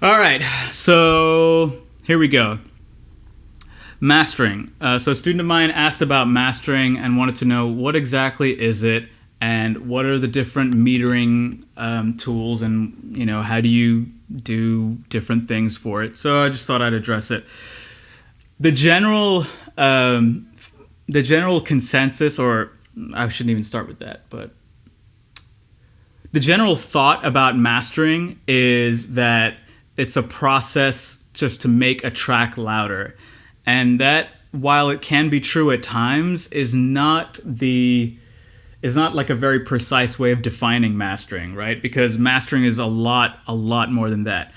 All right, so here we go. Mastering. So a student of mine asked about mastering and wanted to know what exactly is it and what are the different metering tools and how do you do different things for it. So I just thought I'd address it. The general um, the general consensus, or I shouldn't even start with that, but the general thought about mastering is that it's a process just to make a track louder. And that, while it can be true at times, is not like a very precise way of defining mastering, right? Because mastering is a lot more than that.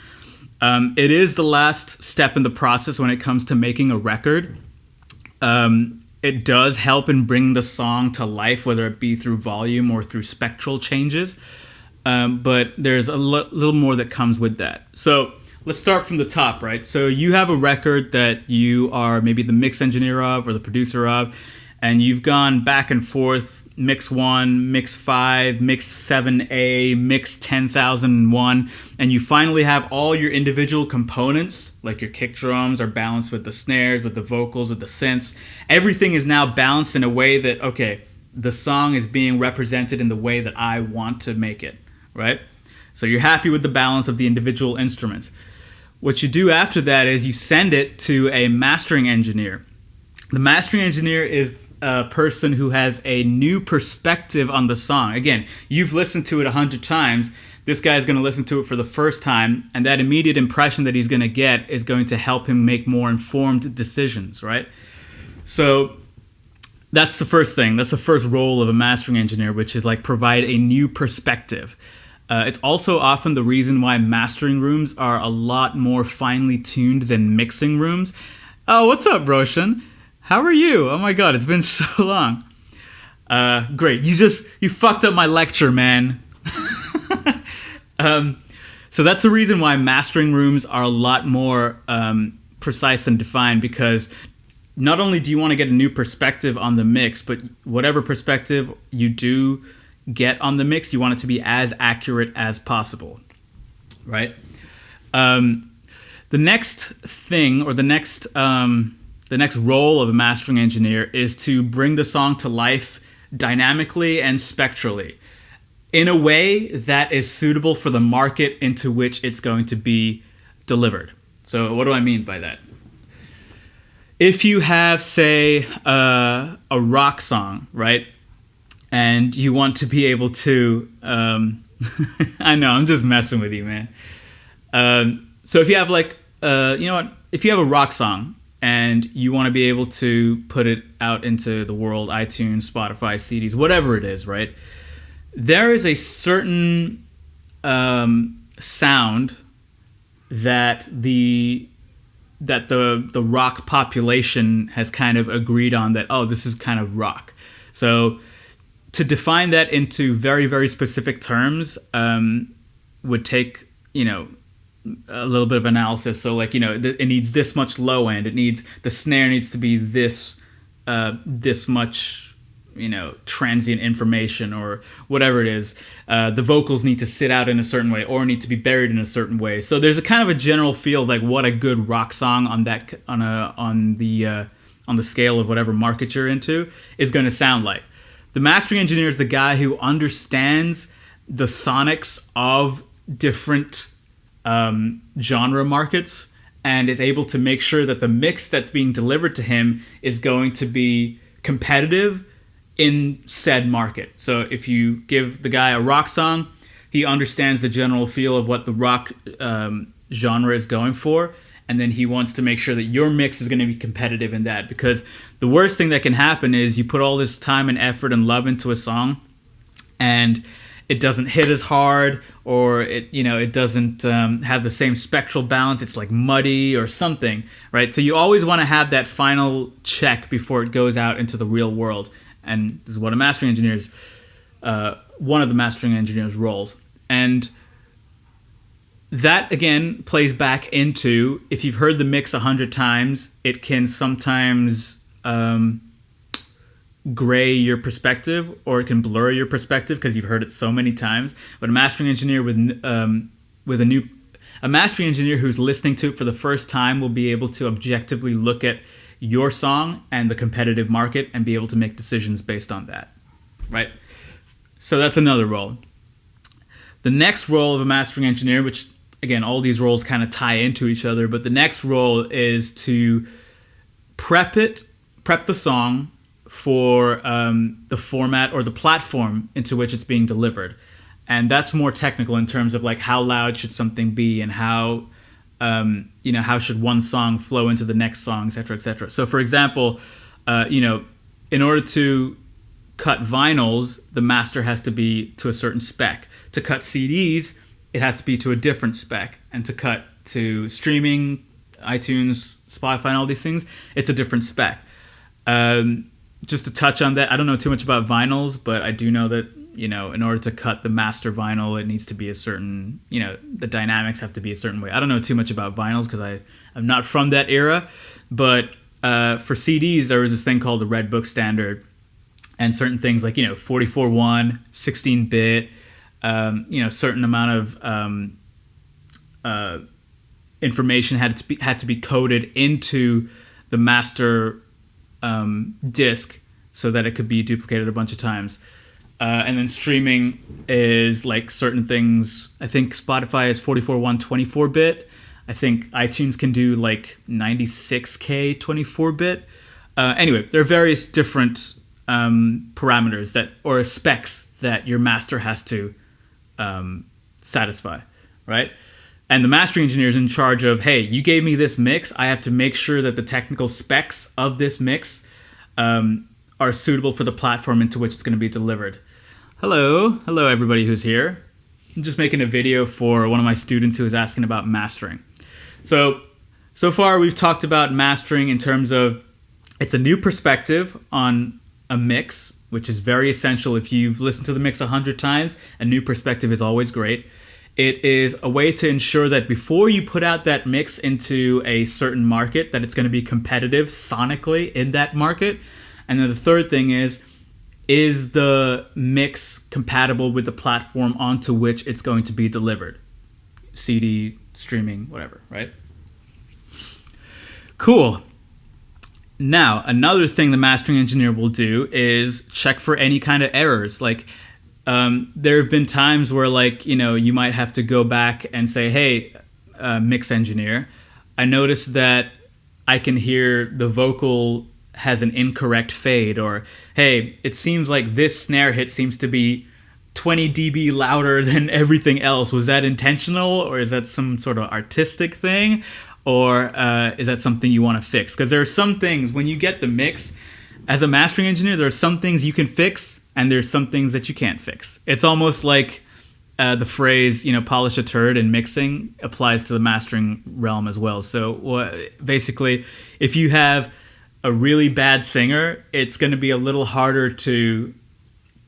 It is the last step in the process when it comes to making a record. It does help in bringing the song to life, whether it be through volume or through spectral changes. But there's little more that comes with that. So let's start from the top, right? So you have a record that you are maybe the mix engineer of or the producer of, and you've gone back and forth, mix 1, mix 5, mix 7A, mix 10,001, and you finally have all your individual components, like your kick drums are balanced with the snares, with the vocals, with the synths. Everything is now balanced in a way that, okay, the song is being represented in the way that I want to make it, right? So you're happy with the balance of the individual instruments. What you do after that is you send it to a mastering engineer. The mastering engineer is a person who has a new perspective on the song. Again, you've listened to it 100 times. This guy's going to listen to it for the first time, and that immediate impression that he's going to get is going to help him make more informed decisions, right? So that's the first thing. That's the first role of a mastering engineer, which is like provide a new perspective. It's also often the reason why mastering rooms are a lot more finely tuned than mixing rooms. Oh, what's up, Roshan? How are you? Oh my god, it's been so long. Great. You fucked up my lecture, man. So that's the reason why mastering rooms are a lot more precise and defined, because not only do you want to get a new perspective on the mix, but whatever perspective you do get on the mix, you want it to be as accurate as possible, right? The next thing, or the next role of a mastering engineer is to bring the song to life dynamically and spectrally in a way that is suitable for the market into which it's going to be delivered. So what do I mean by that? If you have, say, a rock song, right? And you want to be able to... I know, I'm just messing with you, man. So if you have if you have a rock song and you want to be able to put it out into the world, iTunes, Spotify, CDs, whatever it is, right? There is a certain sound that the rock population has kind of agreed on, that, oh, this is kind of rock. So to define that into very, very specific terms would take, a little bit of analysis. So it needs this much low end. The snare needs to be this much, transient information or whatever it is. The vocals need to sit out in a certain way or need to be buried in a certain way. So there's a kind of a general feel of like what a good rock song on the scale of whatever market you're into is going to sound like. The mastering engineer is the guy who understands the sonics of different genre markets and is able to make sure that the mix that's being delivered to him is going to be competitive in said market. So if you give the guy a rock song, he understands the general feel of what the rock genre is going for, and then he wants to make sure that your mix is going to be competitive in that. Because the worst thing that can happen is you put all this time and effort and love into a song, and it doesn't hit as hard, or it doesn't have the same spectral balance. It's like muddy or something, right? So you always want to have that final check before it goes out into the real world, and this is what a mastering engineer is. One of the mastering engineers' roles, and that again plays back into, if you've heard the mix 100 times, it can sometimes gray your perspective, or it can blur your perspective because you've heard it so many times. But a mastering engineer with a A mastering engineer who's listening to it for the first time will be able to objectively look at your song and the competitive market and be able to make decisions based on that, right? So that's another role. The next role of a mastering engineer, which again, all these roles kind of tie into each other, but the next role is to prep the song for the format or the platform into which it's being delivered. And that's more technical in terms of like how loud should something be and how how should one song flow into the next song, et cetera, et cetera. So for example, in order to cut vinyls, the master has to be to a certain spec. To cut CDs, it has to be to a different spec. And to cut to streaming, iTunes, Spotify, and all these things, it's a different spec. Just to touch on that, I don't know too much about vinyls, but I do know that, in order to cut the master vinyl, it needs to be a certain, the dynamics have to be a certain way. I don't know too much about vinyls because I'm not from that era. But for CDs, there was this thing called the Red Book standard. And certain things like, 44.1, 16-bit, certain amount of information had to be coded into the master disc so that it could be duplicated a bunch of times. And then streaming is like certain things. I think Spotify is 44.1, 24-bit. I think iTunes can do like 96K 24-bit. Anyway, there are various different parameters or specs that your master has to satisfy, right? And the mastering engineer is in charge of, hey, you gave me this mix. I have to make sure that the technical specs of this mix are suitable for the platform into which it's going to be delivered. Hello everybody who's here. I'm just making a video for one of my students who is asking about mastering. So far we've talked about mastering in terms of it's a new perspective on a mix, which is very essential. If you've listened to the mix 100 times, a new perspective is always great. It is a way to ensure that before you put out that mix into a certain market, that it's going to be competitive sonically in that market. And then the third thing is the mix compatible with the platform onto which it's going to be delivered? CD, streaming, whatever, right? Cool. Now, another thing the mastering engineer will do is check for any kind of errors. Like, there have been times where, like, you might have to go back and say, hey, mix engineer, I noticed that I can hear the vocal has an incorrect fade, or, hey, it seems like this snare hit seems to be 20 dB louder than everything else. Was that intentional, or is that some sort of artistic thing? Or is that something you want to fix? Because there are some things, when you get the mix, as a mastering engineer, there are some things you can fix, and there's some things that you can't fix. It's almost like the phrase, polish a turd in mixing applies to the mastering realm as well. So basically, if you have a really bad singer, it's going to be a little harder to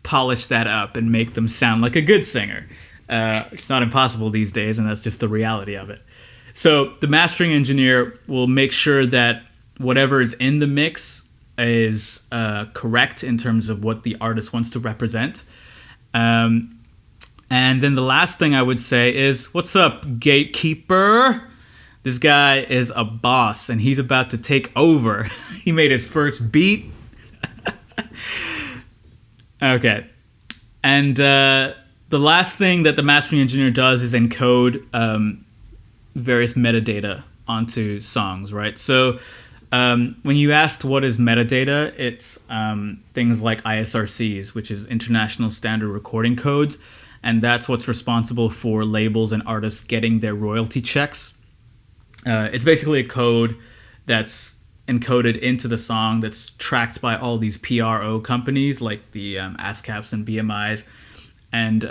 polish that up and make them sound like a good singer. It's not impossible these days, and that's just the reality of it. So the mastering engineer will make sure that whatever is in the mix is correct in terms of what the artist wants to represent. And then the last thing I would say is, what's up, gatekeeper? This guy is a boss, and he's about to take over. He made his first beat. Okay. And the last thing that the mastering engineer does is encode various metadata onto songs, right? So when you asked what is metadata, it's things like ISRCs, which is International Standard Recording Codes, and that's what's responsible for labels and artists getting their royalty checks. It's basically a code that's encoded into the song that's tracked by all these PRO companies like the ASCAPs and BMIs, and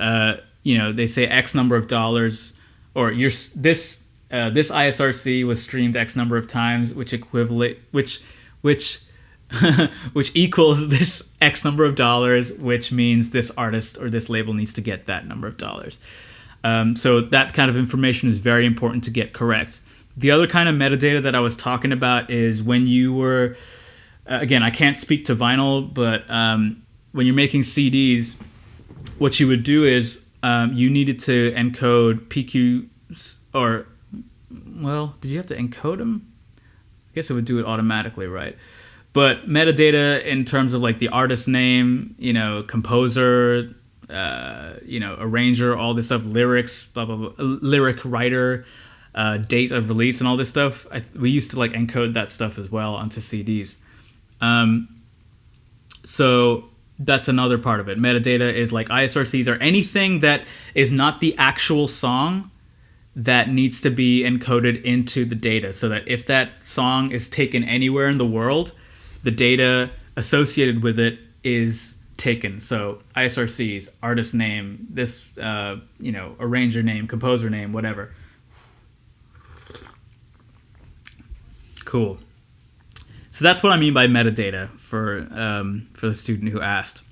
they say X number of dollars, or this ISRC was streamed X number of times, which equals this X number of dollars, which means this artist or this label needs to get that number of dollars. So that kind of information is very important to get correct. The other kind of metadata that I was talking about is when you were, again, I can't speak to vinyl, but when you're making CDs, what you would do is you needed to encode PQs or well, did you have to encode them? I guess it would do it automatically, right? But metadata in terms of like the artist name, composer, arranger, all this stuff, lyrics, blah, blah, blah, lyric writer, date of release and all this stuff. We used to like encode that stuff as well onto CDs. So that's another part of it. Metadata is like ISRCs or anything that is not the actual song that needs to be encoded into the data, so that if that song is taken anywhere in the world, the data associated with it is taken. So ISRCs, artist name, this, arranger name, composer name, whatever. Cool. So that's what I mean by metadata for the student who asked.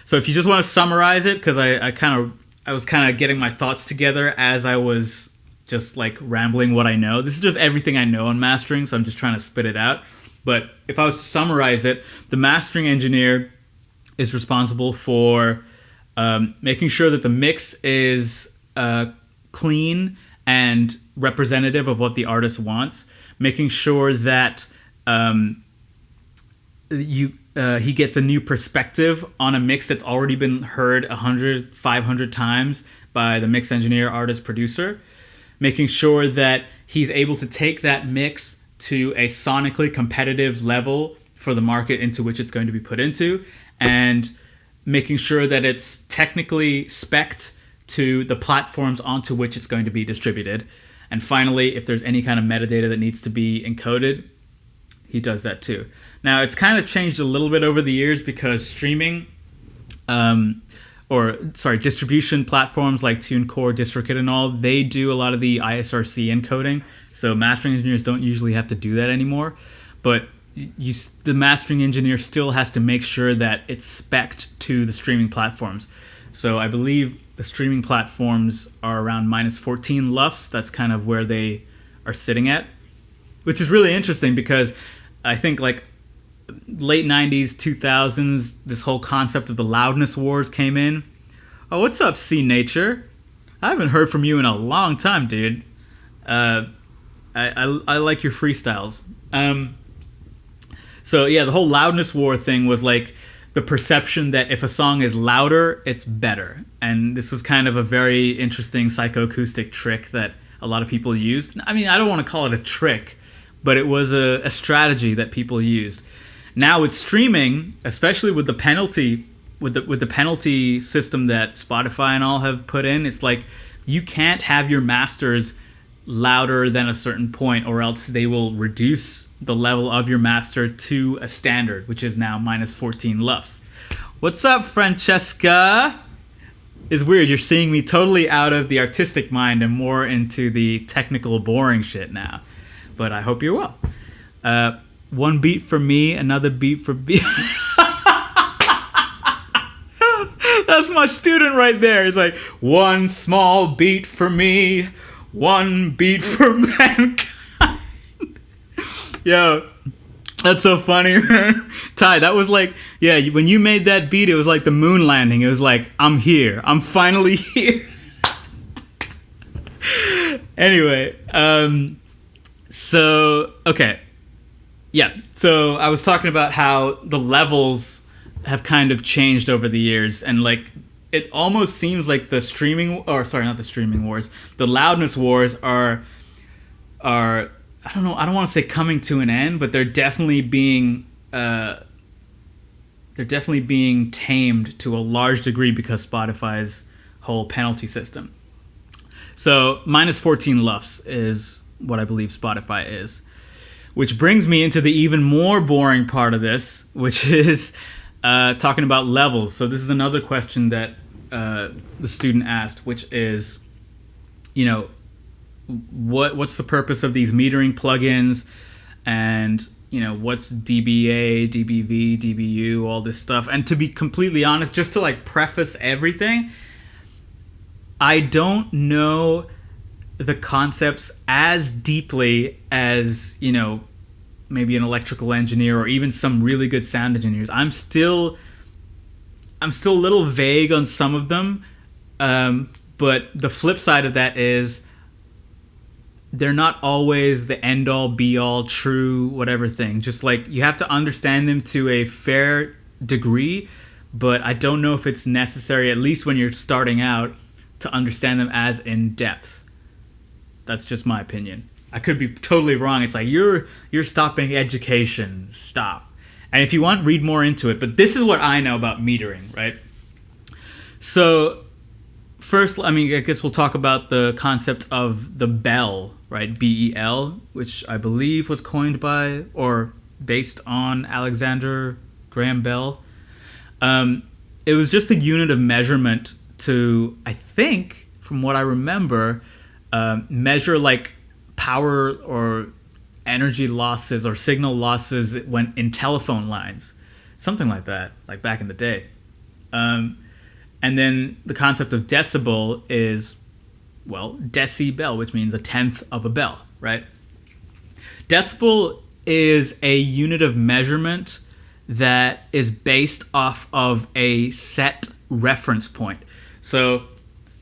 So if you just want to summarize it, because I was kind of getting my thoughts together as I was just like rambling what I know. This is just everything I know on mastering, so I'm just trying to spit it out. But if I was to summarize it, the mastering engineer is responsible for making sure that the mix is clean and representative of what the artist wants, making sure that he gets a new perspective on a mix that's already been heard 100, 500 times by the mix engineer, artist, producer, making sure that he's able to take that mix to a sonically competitive level for the market into which it's going to be put into, and making sure that it's technically spec'd to the platforms onto which it's going to be distributed. And finally, if there's any kind of metadata that needs to be encoded, he does that too. Now, it's kind of changed a little bit over the years because streaming, distribution platforms like TuneCore, DistroKid, and all, they do a lot of the ISRC encoding. So mastering engineers don't usually have to do that anymore. But the mastering engineer still has to make sure that it's spec'd to the streaming platforms. So I believe the streaming platforms are around minus 14 LUFS. That's kind of where they are sitting at, which is really interesting because I think like late 90s, 2000s, this whole concept of the loudness wars came in. Oh, what's up, C Nature? I haven't heard from you in a long time, dude. I like your freestyles. So yeah, the whole loudness war thing was like the perception that if a song is louder, it's better. And this was kind of a very interesting psychoacoustic trick that a lot of people used. I mean, I don't want to call it a trick, but it was a strategy that people used. Now with streaming, especially with the penalty with the penalty system that Spotify and all have put in, it's like you can't have your masters louder than a certain point, or else they will reduce the level of your master to a standard, which is now minus 14 LUFS. What's up, Francesca? It's weird, you're seeing me totally out of the artistic mind and more into the technical boring shit now. But I hope you're well. One beat for me, another beat for B. That's my student right there. He's like, one small beat for me, one beat for mankind. Yo, that's so funny, man. Ty, that was like, yeah, when you made that beat, it was like the moon landing. It was like, I'm here. I'm finally here. Anyway, okay. Yeah, so I was talking about how the levels have kind of changed over the years, and like it almost seems like the loudness wars are I don't know, I don't want to say coming to an end, but they're definitely being tamed to a large degree because Spotify's whole penalty system. So minus 14 LUFS is what I believe Spotify is. Which brings me into the even more boring part of this, which is talking about levels. So this is another question that the student asked, which is, what's the purpose of these metering plugins, and what's DBA, DBV, DBU, all this stuff. And to be completely honest, just to like preface everything, I don't know the concepts as deeply as, maybe an electrical engineer or even some really good sound engineers. I'm still a little vague on some of them. But the flip side of that is they're not always the end all be all true whatever thing. Just like you have to understand them to a fair degree, but I don't know if it's necessary, at least when you're starting out, to understand them as in depth. That's just my opinion. I could be totally wrong. It's like you're stopping education. Stop. And if you want, read more into it. But this is what I know about metering, right? So first, I mean, I guess we'll talk about the concept of the bell, right? BEL, which I believe was coined by or based on Alexander Graham Bell. It was just a unit of measurement to, I think, from what I remember, measure like power or energy losses or signal losses when in telephone lines, something like that, like back in the day. And then the concept of decibel is, well, decibel, which means a tenth of a bell, right? Decibel is a unit of measurement that is based off of a set reference point. So,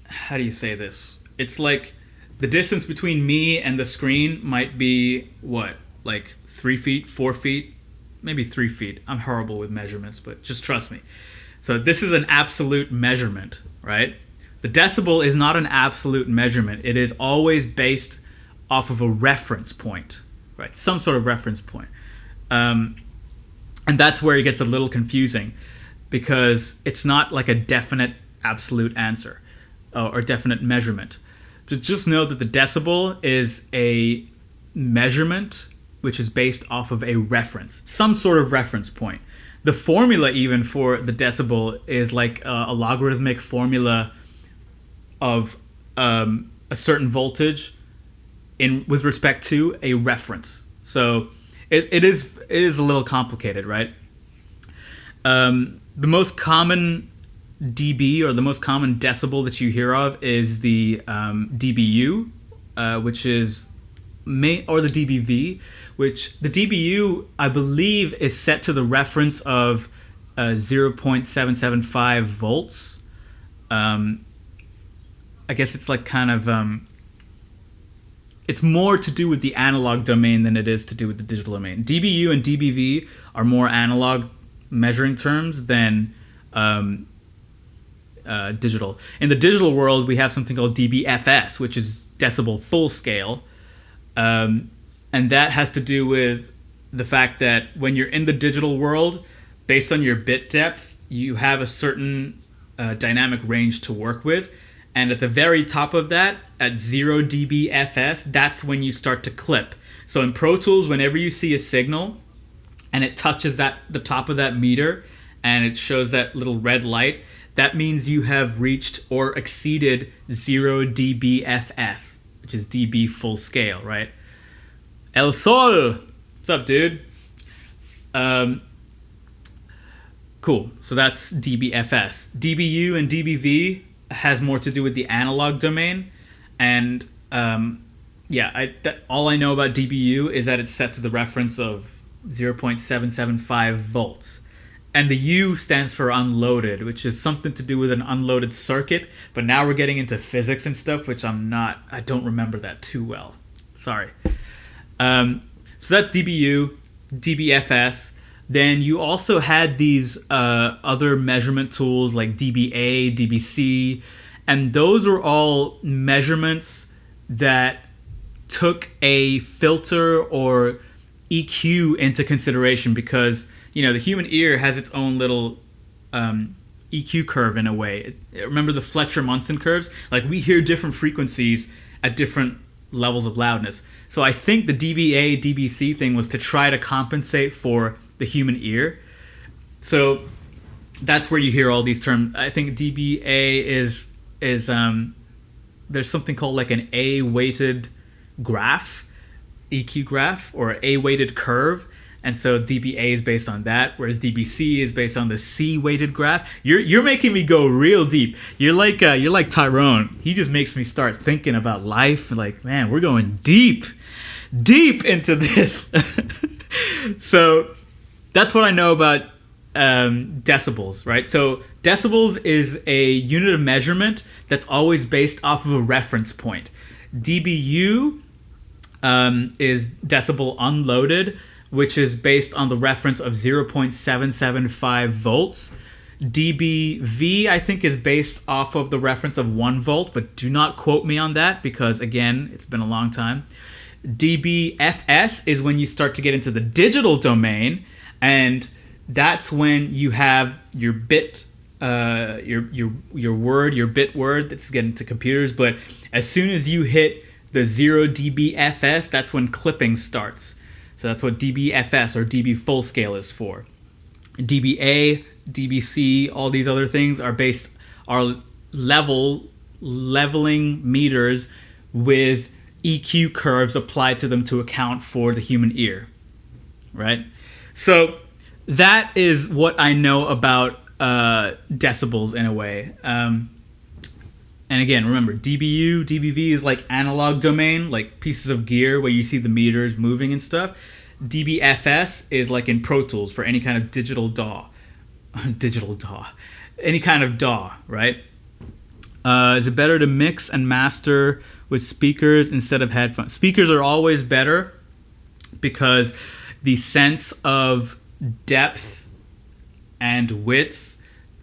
how do you say this? It's like the distance between me and the screen might be, what, like 3 feet, 4 feet, maybe 3 feet. I'm horrible with measurements, but just trust me. So this is an absolute measurement, right? The decibel is not an absolute measurement. It is always based off of a reference point, right? Some sort of reference point. And that's where it gets a little confusing because it's not like a definite absolute answer or definite measurement. Just know that the decibel is a measurement which is based off of a reference, some sort of reference point. The formula even for the decibel is like a logarithmic formula of a certain voltage with respect to a reference. So it is a little complicated, right? The most common dB or the most common decibel that you hear of is the dBu, which is or the dBV, which the dBu I believe is set to the reference of 0.775 volts. I guess it's like kind of it's more to do with the analog domain than it is to do with the digital domain. dBu and dBV are more analog measuring terms than digital. In the digital world, we have something called dBFS, which is decibel full scale. And that has to do with the fact that when you're in the digital world, based on your bit depth, you have a certain dynamic range to work with. And at the very top of that, at 0 dBFS, that's when you start to clip. So in Pro Tools, whenever you see a signal and it touches the top of that meter and it shows that little red light, that means you have reached or exceeded 0 dBFS, which is dB full scale, right? El Sol! What's up, dude? Cool. So that's dBFS. dBu and dBV has more to do with the analog domain. And all I know about dBu is that it's set to the reference of 0.775 volts. And the U stands for unloaded, which is something to do with an unloaded circuit. But now we're getting into physics and stuff, which I don't remember that too well. Sorry. So that's dBu, dBFS. Then you also had these other measurement tools like dBA, dBc. And those were all measurements that took a filter or EQ into consideration because the human ear has its own little EQ curve in a way. Remember the Fletcher-Munson curves? Like we hear different frequencies at different levels of loudness. So I think the dBA, dBc thing was to try to compensate for the human ear. So that's where you hear all these terms. I think dBA is there's something called like an A-weighted graph, EQ graph, or A-weighted curve. And so dBA is based on that, whereas dBc is based on the C-weighted graph. You're making me go real deep. You're like Tyrone. He just makes me start thinking about life. Like, man, we're going deep into this. So that's what I know about decibels, right? So decibels is a unit of measurement that's always based off of a reference point. dBu is decibel unloaded, which is based on the reference of 0.775 volts. dBV, I think, is based off of the reference of 1 volt, but do not quote me on that because, again, it's been a long time. dBFS is when you start to get into the digital domain, and that's when you have your bit, your word, your bit word. That's getting to computers, but as soon as you hit the 0 dBFS, that's when clipping starts. So that's what dBFS or dB full scale is for. dBA, dBc, all these other things are leveling meters with EQ curves applied to them to account for the human ear, right? So that is what I know about decibels in a way. And again, remember, dBu, dBV is like analog domain, like pieces of gear where you see the meters moving and stuff. dBFS is like in Pro Tools for any kind of digital DAW. Any kind of DAW, right? Is it better to mix and master with speakers instead of headphones? Speakers are always better because the sense of depth and width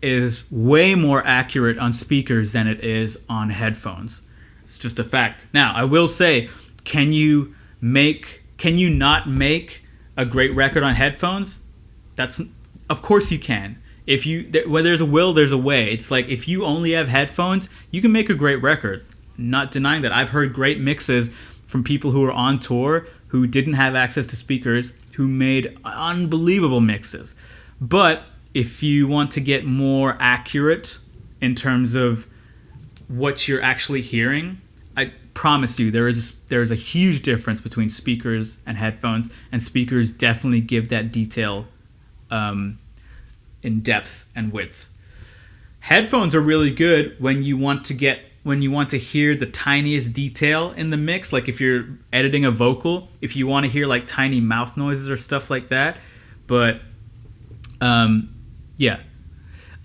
is way more accurate on speakers than it is on headphones. It's just a fact. Now, I will say, can you not make a great record on headphones? Of course you can. Where there's a will, there's a way. It's like if you only have headphones, you can make a great record. Not denying that. I've heard great mixes from people who were on tour who didn't have access to speakers, who made unbelievable mixes. But if you want to get more accurate in terms of what you're actually hearing, I promise you there is a huge difference between speakers and headphones, and speakers definitely give that detail in depth and width. Headphones are really good when you want to hear the tiniest detail in the mix, like if you're editing a vocal, if you want to hear like tiny mouth noises or stuff like that. But yeah,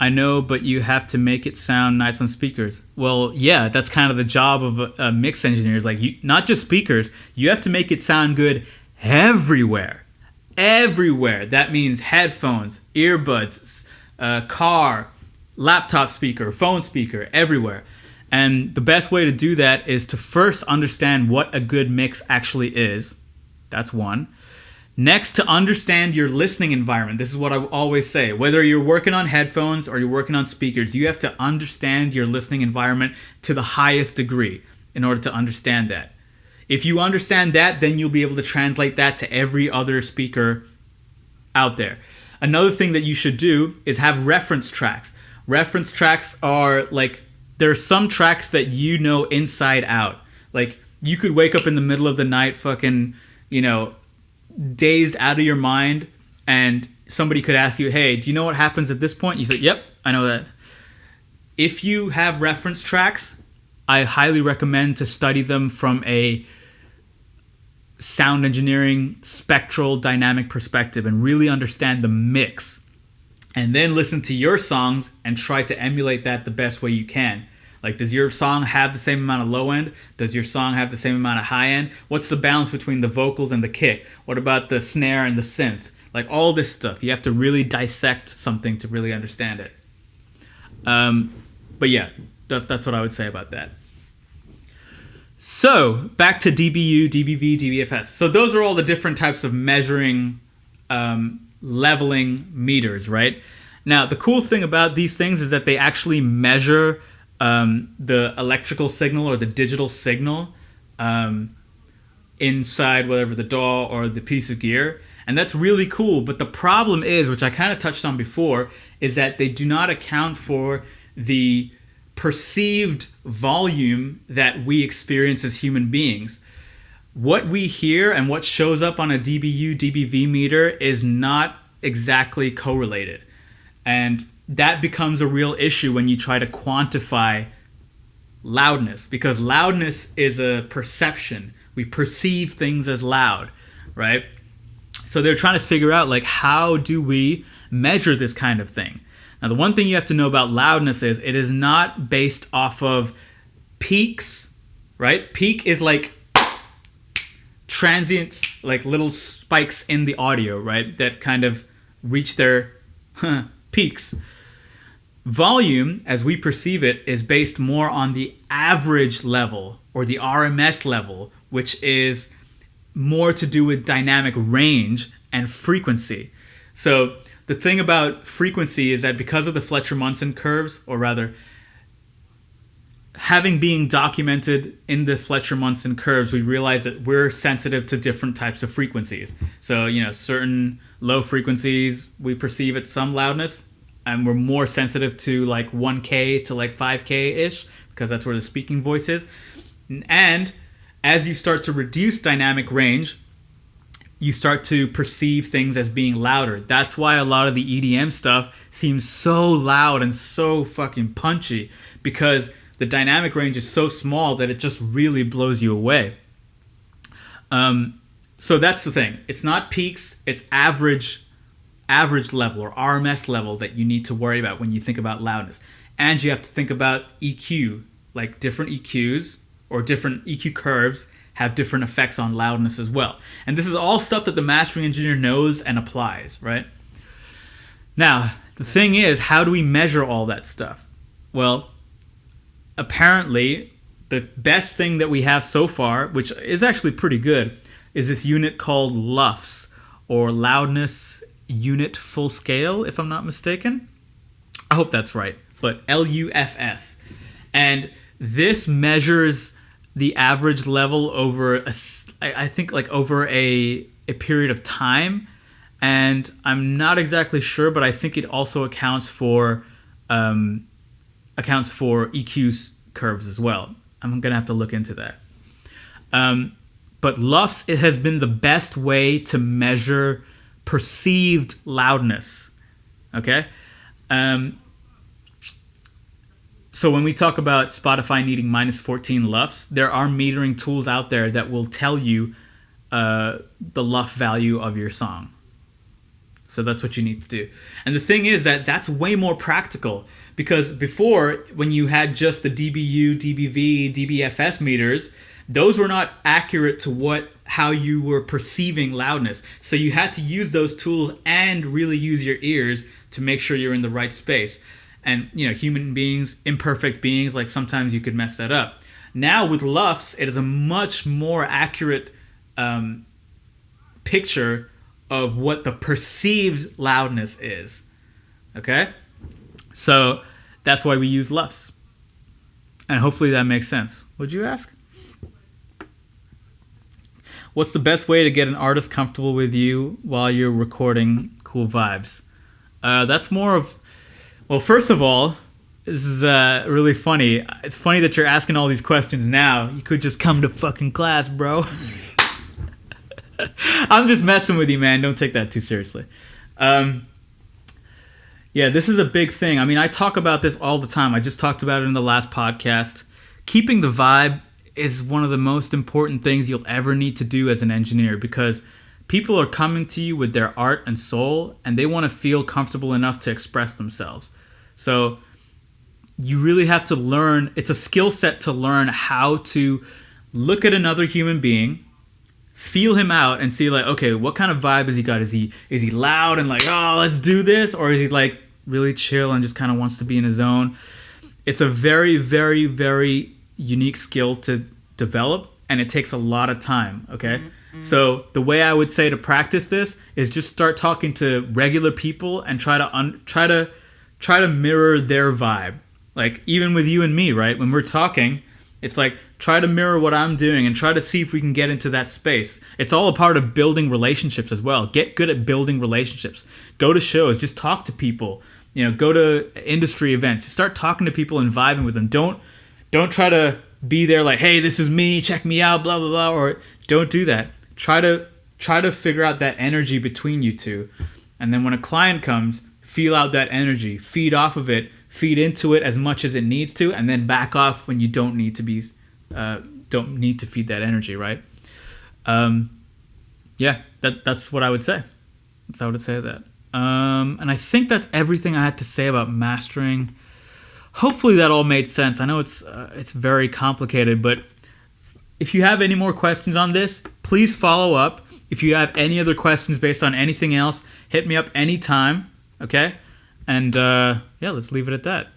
I know, but you have to make it sound nice on speakers. Well, yeah, that's kind of the job of a mix engineer. Is like not just speakers. You have to make it sound good everywhere. Everywhere. That means headphones, earbuds, car, laptop speaker, phone speaker, everywhere. And the best way to do that is to first understand what a good mix actually is. That's one. Next, to understand your listening environment. This is what I always say. Whether you're working on headphones or you're working on speakers, you have to understand your listening environment to the highest degree in order to understand that. If you understand that, then you'll be able to translate that to every other speaker out there. Another thing that you should do is have reference tracks. Reference tracks are like, there are some tracks that you know inside out. Like, you could wake up in the middle of the night fucking, dazed out of your mind, and somebody could ask you, hey, do you know what happens at this point? You say, yep, I know that. If you have reference tracks, I highly recommend to study them from a sound engineering, spectral, dynamic perspective and really understand the mix. And then listen to your songs and try to emulate that the best way you can. Like, does your song have the same amount of low end? Does your song have the same amount of high end? What's the balance between the vocals and the kick? What about the snare and the synth? Like, all this stuff. You have to really dissect something to really understand it. But yeah, that's what I would say about that. So, back to dBu, dBV, dBFS. So those are all the different types of measuring, leveling meters, right? Now, the cool thing about these things is that they actually measure the electrical signal or the digital signal inside whatever the DAW or the piece of gear. And that's really cool. But the problem is, which I kind of touched on before, is that they do not account for the perceived volume that we experience as human beings. What we hear and what shows up on a dBu, dBV meter is not exactly correlated. And that becomes a real issue when you try to quantify loudness, because loudness is a perception. We perceive things as loud, right? So they're trying to figure out, like, how do we measure this kind of thing? Now, the one thing you have to know about loudness is it is not based off of peaks, right? Peak is like transients, like little spikes in the audio, right, that kind of reach their peaks. Volume, as we perceive it, is based more on the average level or the RMS level, which is more to do with dynamic range and frequency. So the thing about frequency is that because of the Fletcher-Munson curves, or rather, having being documented in the Fletcher-Munson curves, we realize that we're sensitive to different types of frequencies. So, certain low frequencies we perceive at some loudness, and we're more sensitive to like 1K to like 5K-ish, because that's where the speaking voice is. And as you start to reduce dynamic range, you start to perceive things as being louder. That's why a lot of the EDM stuff seems so loud and so fucking punchy, because the dynamic range is so small that it just really blows you away. So that's the thing. It's not peaks, it's average level or RMS level that you need to worry about when you think about loudness. And you have to think about EQ, like different EQs or different EQ curves have different effects on loudness as well. And this is all stuff that the mastering engineer knows and applies, right? Now, the thing is, how do we measure all that stuff? Well, apparently, the best thing that we have so far, which is actually pretty good, is this unit called LUFS, or Loudness Unit Full Scale, if I'm not mistaken. I hope that's right, but LUFS. And this measures the average level over, I think, like over a period of time. And I'm not exactly sure, but I think it also accounts for EQ curves as well. I'm going to have to look into that. But LUFS, it has been the best way to measure perceived loudness. Okay? So when we talk about Spotify needing minus 14 LUFS, there are metering tools out there that will tell you the LUF value of your song. So that's what you need to do. And the thing is that that's way more practical, because before, when you had just the dBu, dBV, dBFS meters, those were not accurate to how you were perceiving loudness. So you had to use those tools and really use your ears to make sure you're in the right space. And, human beings, imperfect beings, like sometimes you could mess that up. Now with LUFS, it is a much more accurate picture of what the perceived loudness is. Okay? So that's why we use LUFS. And hopefully that makes sense. Would you ask? What's the best way to get an artist comfortable with you while you're recording cool vibes? That's more of... Well, first of all, this is really funny. It's funny that you're asking all these questions now. You could just come to fucking class, bro. I'm just messing with you, man. Don't take that too seriously. Yeah, this is a big thing. I mean, I talk about this all the time. I just talked about it in the last podcast. Keeping the vibe is one of the most important things you'll ever need to do as an engineer, because people are coming to you with their art and soul, and they want to feel comfortable enough to express themselves. So you really have to learn. It's a skill set to learn how to look at another human being, feel him out, and see, like, okay, what kind of vibe has he got? Is he loud and like, oh, let's do this? Or is he like really chill and just kind of wants to be in his own? It's a very, very, very unique skill to develop, and it takes a lot of time, okay? Mm-hmm. So the way I would say to practice this is just start talking to regular people and try to mirror their vibe. Like, even with you and me, right? When we're talking, it's like, try to mirror what I'm doing and try to see if we can get into that space. It's all a part of building relationships as well. Get good at building relationships. Go to shows. Just talk to people. Go to industry events. Just start talking to people and vibing with them. Don't try to be there like, hey, this is me, check me out, blah, blah, blah. Or don't do that. Try to figure out that energy between you two. And then when a client comes, feel out that energy. Feed off of it. Feed into it as much as it needs to, and then back off when you don't need to feed that energy, right? Yeah, that's what I would say. That's how I would say that. And I think that's everything I had to say about mastering. Hopefully that all made sense. I know it's very complicated, but if you have any more questions on this, please follow up. If you have any other questions based on anything else, hit me up anytime. Okay? And yeah, let's leave it at that.